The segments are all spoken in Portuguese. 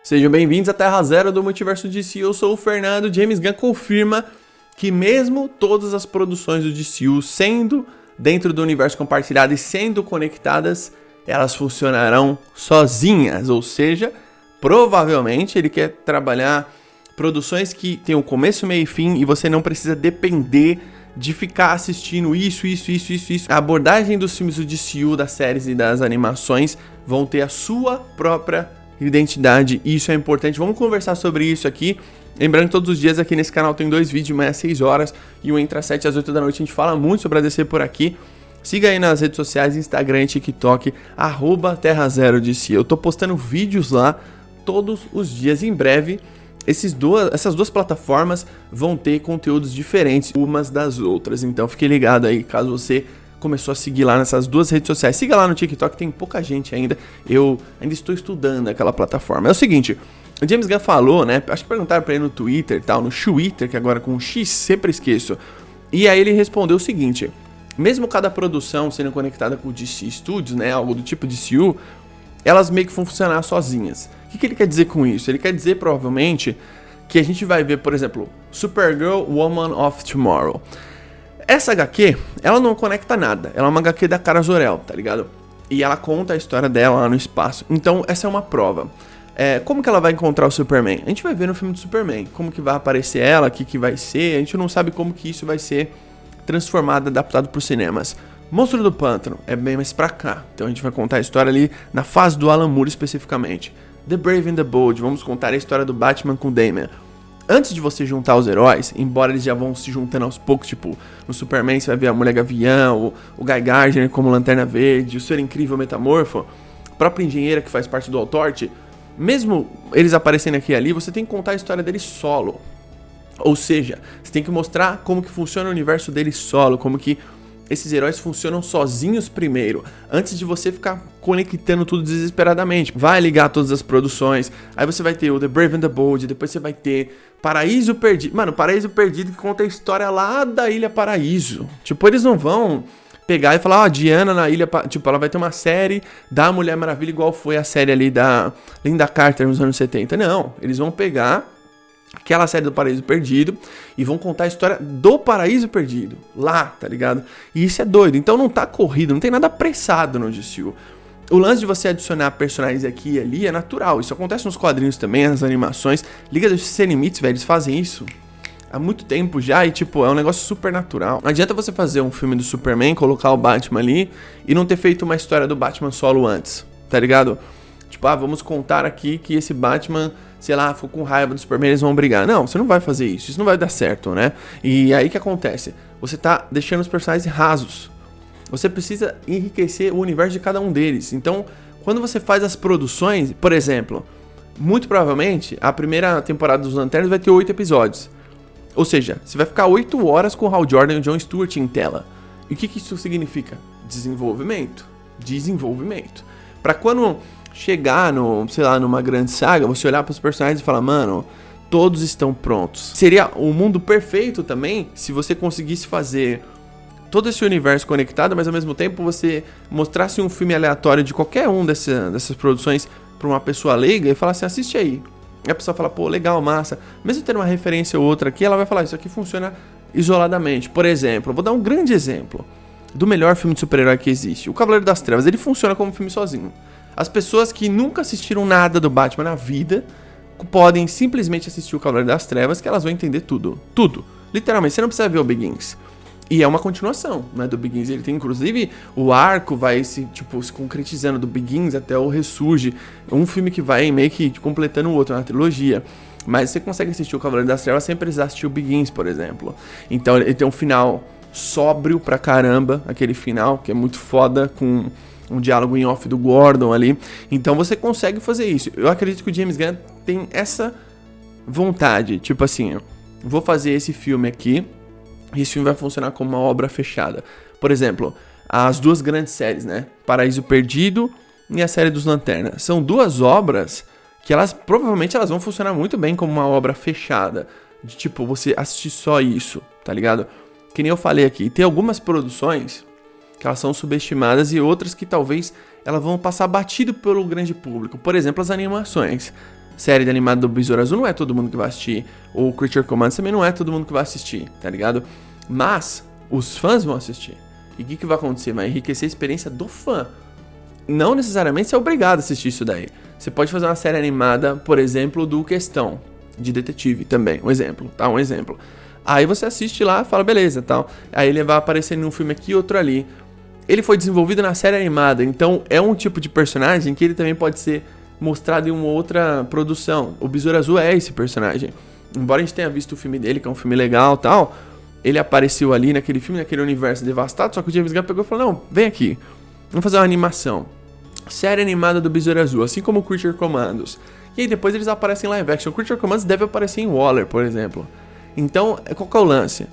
Sejam bem-vindos à Terra Zero do Multiverso DC, eu sou o Fernando. James Gunn confirma que mesmo todas as produções do DCU sendo dentro do universo compartilhado e sendo conectadas, elas funcionarão sozinhas, ou seja, provavelmente ele quer trabalhar produções que tem um começo, meio e fim e você não precisa depender de ficar assistindo isso. A abordagem dos filmes do DCU, das séries e das animações vão ter a sua própria identidade, e isso é importante. Vamos conversar sobre isso aqui. Lembrando que todos os dias aqui nesse canal tem 2 vídeos, de manhã às 6 horas e um entre as 7 às 8 da noite. A gente fala muito sobre a DC por aqui. Siga aí nas redes sociais, Instagram e TikTok, @TerraZeroDC. Eu tô postando vídeos lá todos os dias. Em breve, essas duas plataformas vão ter conteúdos diferentes umas das outras. Então fique ligado aí, caso você começou a seguir lá nessas duas redes sociais. Siga lá no TikTok, tem pouca gente ainda. Eu ainda estou estudando aquela plataforma. É o seguinte, o James Gunn falou, né? Acho que perguntaram pra ele no Twitter e tal, no Twitter, que agora com X, sempre esqueço. E aí ele respondeu o seguinte: mesmo cada produção sendo conectada com o DC Studios, né? Algo do tipo DCU, elas meio que vão funcionar sozinhas. O que ele quer dizer com isso? Ele quer dizer, provavelmente, que a gente vai ver, por exemplo, Supergirl, Woman of Tomorrow. Essa HQ, ela não conecta nada. Ela é uma HQ da Kara Zor-El, tá ligado? E ela conta a história dela lá no espaço. Então, essa é uma prova. Como que ela vai encontrar o Superman? A gente vai ver no filme do Superman. Como que vai aparecer ela, o que vai ser. A gente não sabe como que isso vai ser transformado, adaptado para os cinemas. Monstro do Pântano é bem mais pra cá. Então a gente vai contar a história ali na fase do Alan Moore especificamente. The Brave and the Bold, vamos contar a história do Batman com Damian. Antes de você juntar os heróis, embora eles já vão se juntando aos poucos, tipo, no Superman você vai ver a Mulher Gavião, o Guy Gardner como Lanterna Verde, o Ser Incrível Metamorfo, a própria engenheira que faz parte do Authority. Mesmo eles aparecendo aqui e ali, você tem que contar a história deles solo. Ou seja, você tem que mostrar como que funciona o universo deles solo, como que esses heróis funcionam sozinhos primeiro, antes de você ficar conectando tudo desesperadamente. Vai ligar todas as produções, aí você vai ter o The Brave and the Bold, depois você vai ter Paraíso Perdido. Mano, Paraíso Perdido que conta a história lá da Ilha Paraíso. Tipo, eles não vão pegar e falar, ó, Diana na ilha, tipo, ela vai ter uma série da Mulher Maravilha igual foi a série ali da Linda Carter nos anos 70. Não, eles vão pegar aquela série do Paraíso Perdido e vão contar a história do Paraíso Perdido lá, tá ligado? E isso é doido, então não tá corrido, não tem nada apressado no DCU. O lance de você adicionar personagens aqui e ali é natural, isso acontece nos quadrinhos também, nas animações. Liga dos Sem Limites, velho, eles fazem isso há muito tempo já e, tipo, é um negócio super natural. Não adianta você fazer um filme do Superman, colocar o Batman ali e não ter feito uma história do Batman solo antes, tá ligado? Tipo, vamos contar aqui que esse Batman, sei lá, ficou com raiva do Superman, eles vão brigar. Não, você não vai fazer isso não vai dar certo, né? E aí o que acontece? Você tá deixando os personagens rasos. Você precisa enriquecer o universo de cada um deles. Então, quando você faz as produções, por exemplo, muito provavelmente a primeira temporada dos Lanternas vai ter 8 episódios. Ou seja, você vai ficar 8 horas com o Hal Jordan e o John Stewart em tela. E o que isso significa? Desenvolvimento. Pra quando chegar sei lá, numa grande saga, você olhar para os personagens e falar, mano, todos estão prontos. Seria o mundo perfeito também se você conseguisse fazer todo esse universo conectado, mas ao mesmo tempo você mostrasse um filme aleatório de qualquer um dessas produções para uma pessoa leiga e falasse, assiste aí. E a pessoa fala, pô, legal, massa. Mesmo tendo uma referência ou outra aqui, ela vai falar, isso aqui funciona isoladamente. Por exemplo, eu vou dar um grande exemplo do melhor filme de super-herói que existe. O Cavaleiro das Trevas, ele funciona como filme sozinho. As pessoas que nunca assistiram nada do Batman na vida podem simplesmente assistir o Cavaleiro das Trevas, que elas vão entender tudo. Tudo. Literalmente, você não precisa ver o Begins. E é uma continuação, né, do Begins. Ele tem, inclusive, o arco vai se concretizando do Begins até o Ressurge. Um filme que vai meio que completando o outro, na trilogia. Mas você consegue assistir o Cavaleiro das Trevas sem precisar assistir o Begins, por exemplo. Então ele tem um final sóbrio pra caramba, aquele final que é muito foda, com um diálogo em off do Gordon ali. Então você consegue fazer isso. Eu acredito que o James Gunn tem essa vontade. Tipo assim, eu vou fazer esse filme aqui e esse filme vai funcionar como uma obra fechada. Por exemplo, as duas grandes séries, né? Paraíso Perdido e a série dos Lanternas. São duas obras que provavelmente elas vão funcionar muito bem como uma obra fechada. De tipo, você assistir só isso, tá ligado? Que nem eu falei aqui. Tem algumas produções que elas são subestimadas e outras que talvez elas vão passar batido pelo grande público. Por exemplo, as animações. série animada do Besouro Azul não é todo mundo que vai assistir. Ou Creature Commands também não é todo mundo que vai assistir, tá ligado? Mas os fãs vão assistir. E o que vai acontecer? Vai enriquecer a experiência do fã. Não necessariamente você é obrigado a assistir isso daí. Você pode fazer uma série animada, por exemplo, do Questão, de detetive também, um exemplo, tá? Um exemplo. Aí você assiste lá e fala, beleza, tal. Aí ele vai aparecer num filme aqui e outro ali. Ele foi desenvolvido na série animada, então é um tipo de personagem que ele também pode ser mostrado em uma outra produção. O Besouro Azul é esse personagem. Embora a gente tenha visto o filme dele, que é um filme legal e tal, ele apareceu ali naquele filme, naquele universo devastado, só que o James Gunn pegou e falou, não, vem aqui, vamos fazer uma animação. Série animada do Besouro Azul, assim como o Creature Commandos. E aí depois eles aparecem em live action. O Creature Commandos deve aparecer em Waller, por exemplo. Então, qual que é o lance?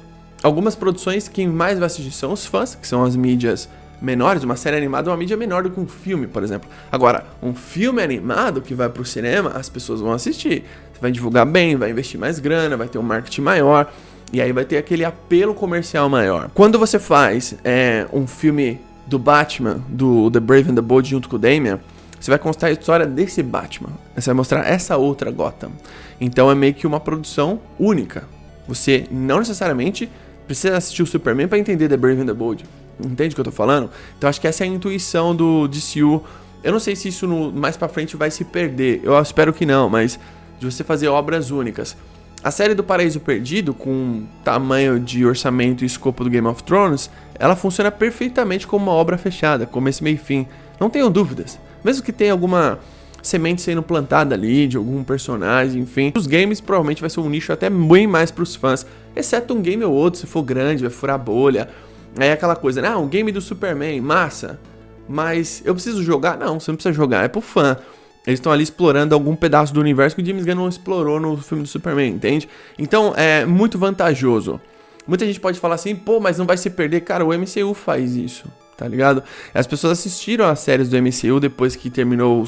Algumas produções, quem mais vai assistir são os fãs, que são as mídias menores. Uma série animada é uma mídia menor do que um filme, por exemplo. Agora, um filme animado que vai pro cinema, as pessoas vão assistir. Você vai divulgar bem, vai investir mais grana, vai ter um marketing maior. E aí vai ter aquele apelo comercial maior. Quando você faz um filme do Batman, do The Brave and the Bold junto com o Damian, você vai contar a história desse Batman. Você vai mostrar essa outra Gotham. Então é meio que uma produção única. Você não necessariamente precisa assistir o Superman para entender The Brave and the Bold. Entende o que eu tô falando? Então acho que essa é a intuição do DCU. Eu não sei se isso mais pra frente vai se perder. Eu espero que não, mas de você fazer obras únicas. A série do Paraíso Perdido, com tamanho de orçamento e escopo do Game of Thrones, ela funciona perfeitamente como uma obra fechada, começo, meio e fim. Não tenham dúvidas. Mesmo que tenha alguma semente sendo plantada ali, de algum personagem, enfim. Os games provavelmente vai ser um nicho até bem mais pros fãs. Exceto um game ou outro, se for grande, vai furar bolha. É aquela coisa, né? Um game do Superman, massa. Mas eu preciso jogar? Não, você não precisa jogar, é pro fã. Eles estão ali explorando algum pedaço do universo que o James Gunn não explorou no filme do Superman, entende? Então é muito vantajoso. Muita gente pode falar assim, pô, mas não vai se perder. Cara, o MCU faz isso, tá ligado? As pessoas assistiram as séries do MCU depois que terminou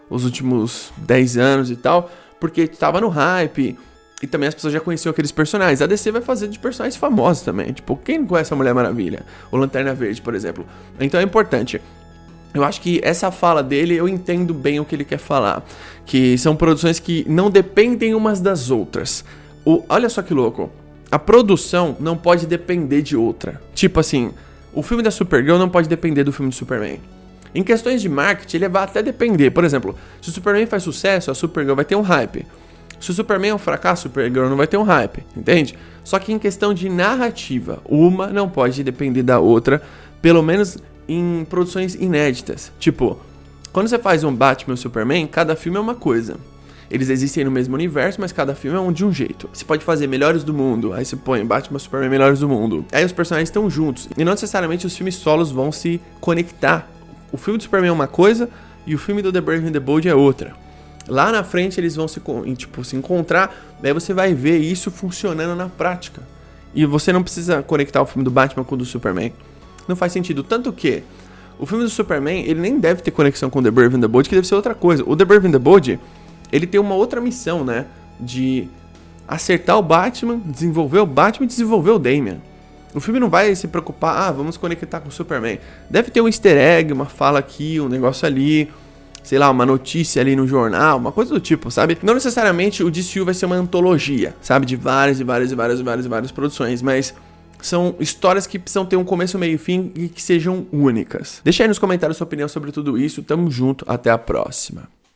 os últimos 10 anos e tal, porque tava no hype. E também as pessoas já conheciam aqueles personagens. A DC vai fazer de personagens famosos também. Tipo, quem não conhece a Mulher Maravilha? O Lanterna Verde, por exemplo. Então é importante. Eu acho que essa fala dele, eu entendo bem o que ele quer falar. Que são produções que não dependem umas das outras. Olha só que louco. A produção não pode depender de outra. Tipo assim, o filme da Supergirl não pode depender do filme do Superman. Em questões de marketing, ele vai até depender. Por exemplo, se o Superman faz sucesso, a Supergirl vai ter um hype. Se o Superman é um fracasso, a Supergirl não vai ter um hype, entende? Só que em questão de narrativa, uma não pode depender da outra, pelo menos em produções inéditas. Tipo, quando você faz um Batman e um Superman, cada filme é uma coisa. Eles existem no mesmo universo, mas cada filme é de um jeito. Você pode fazer Melhores do Mundo, aí você põe Batman e Superman Melhores do Mundo. Aí os personagens estão juntos, e não necessariamente os filmes solos vão se conectar. O filme do Superman é uma coisa, e o filme do The Brave and the Bold é outra. Lá na frente eles vão se encontrar, daí você vai ver isso funcionando na prática. E você não precisa conectar o filme do Batman com o do Superman. Não faz sentido, tanto que o filme do Superman, ele nem deve ter conexão com The Brave and the Bold, que deve ser outra coisa. O The Brave and the Bold, ele tem uma outra missão, né? De acertar o Batman, desenvolver o Batman e desenvolver o Damian. O filme não vai se preocupar, vamos conectar com o Superman. Deve ter um easter egg, uma fala aqui, um negócio ali, sei lá, uma notícia ali no jornal, uma coisa do tipo, sabe? Não necessariamente o DCU vai ser uma antologia, sabe? De várias produções, mas são histórias que precisam ter um começo, meio e fim e que sejam únicas. Deixa aí nos comentários sua opinião sobre tudo isso. Tamo junto, até a próxima.